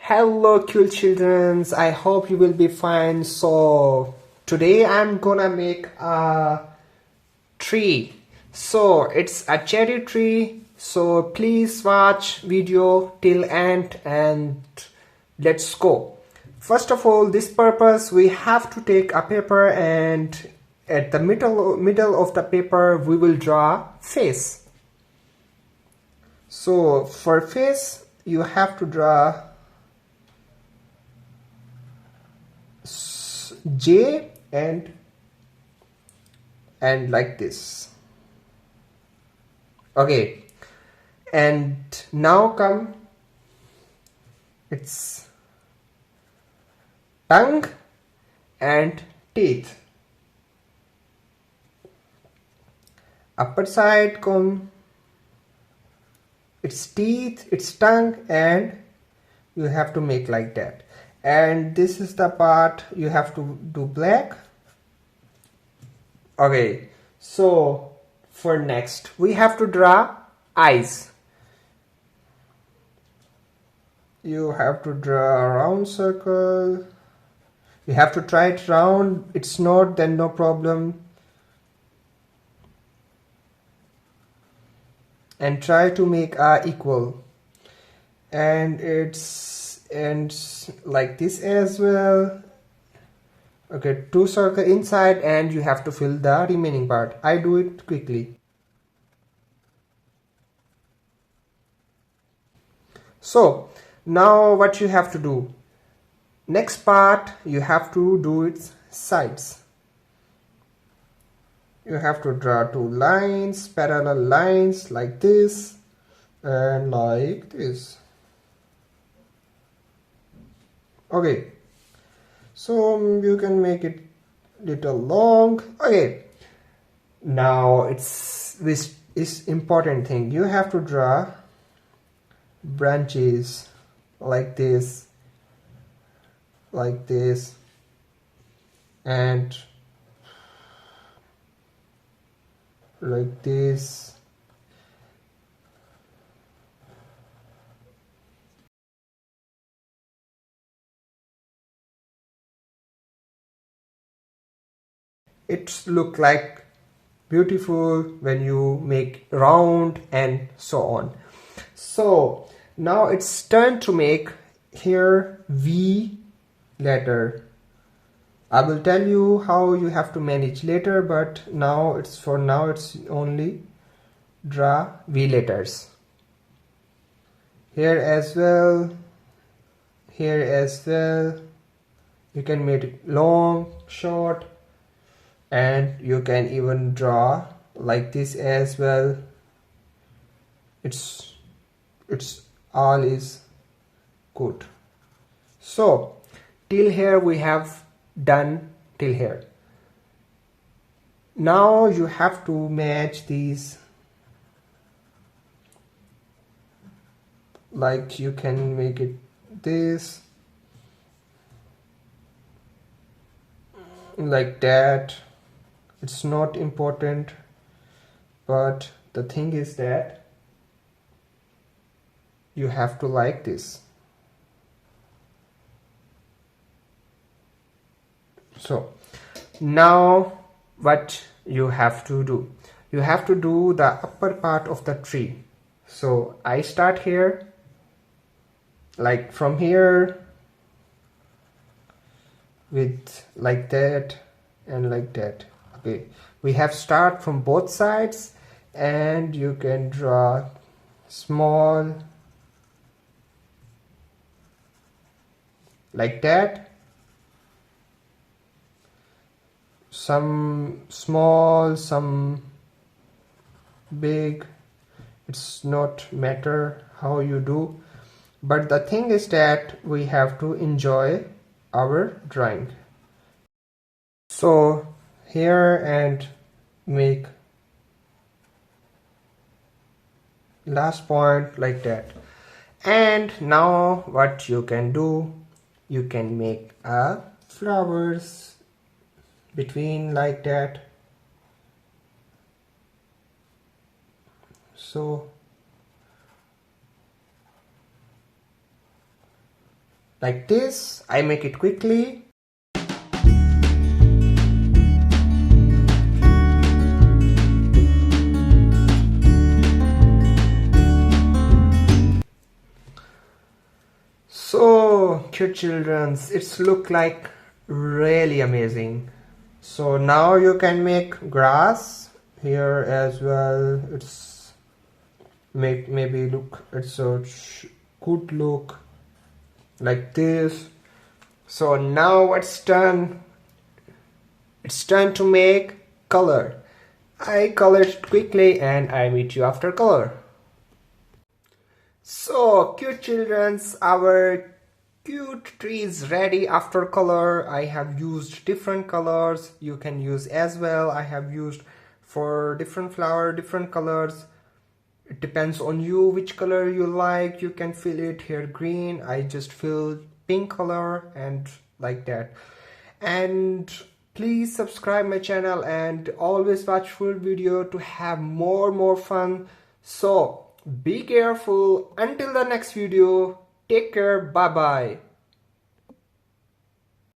Hello cool childrens, I hope you will be fine. So today I'm gonna make a tree. So it's a cherry tree, so please watch video till end and let's go. First of all, this purpose we have to take a paper, and at the middle of the paper we will draw face. So for face you have to draw J and like this. Okay, and now come its tongue and teeth. Upper side come its teeth, its tongue, and you have to make like that. And this is the part you have to do black. Okay, so for next we have to draw eyes. You have to draw a round circle. You have to try it round. It's not, then no problem. And try to make a equal. And it's ends like this as well. Okay, two circle inside, and you have to fill the remaining part. I do it quickly. So now what you have to do, next part you have to do its sides. You have to draw two lines, parallel lines like this and like this. Okay, so you can make it little long. Okay, now it's this is important thing. You have to draw branches like this, and like this. It look like beautiful when you make round and so on. So now it's turn to make here V letter. I will tell you how you have to manage later, but now it's only draw V letters. Here as well, here as well. You can make it long, short, and you can even draw like this as well. It's all is good. So till here we have done till here. Now you have to match these, like you can make it this, like that. It's not important, but the thing is that you have to like this. So now what you have to do, you have to do the upper part of the tree. So I start here, like from here, with like that and like that. Okay, we have start from both sides, and you can draw small like that, some small, some big. It's not matter how you do, but the thing is that we have to enjoy our drawing. So here and make last point like that. And now what you can do, you can make a flowers between like that. So like this. I make it quickly. So cute childrens, it's look like really amazing. So now you can make grass here as well. It's maybe look, it's a good look like this. So now it's done. It's time to make color. I color it quickly and I meet you after color. So cute childrens, our cute tree is ready after color. I have used different colors. You can use as well. I have used for different flower, different colors. It depends on you which color you like. You can fill it here green. I just filled pink color and like that. And please subscribe my channel and always watch full video to have more fun. So be careful. Until the next video, take care. Bye bye.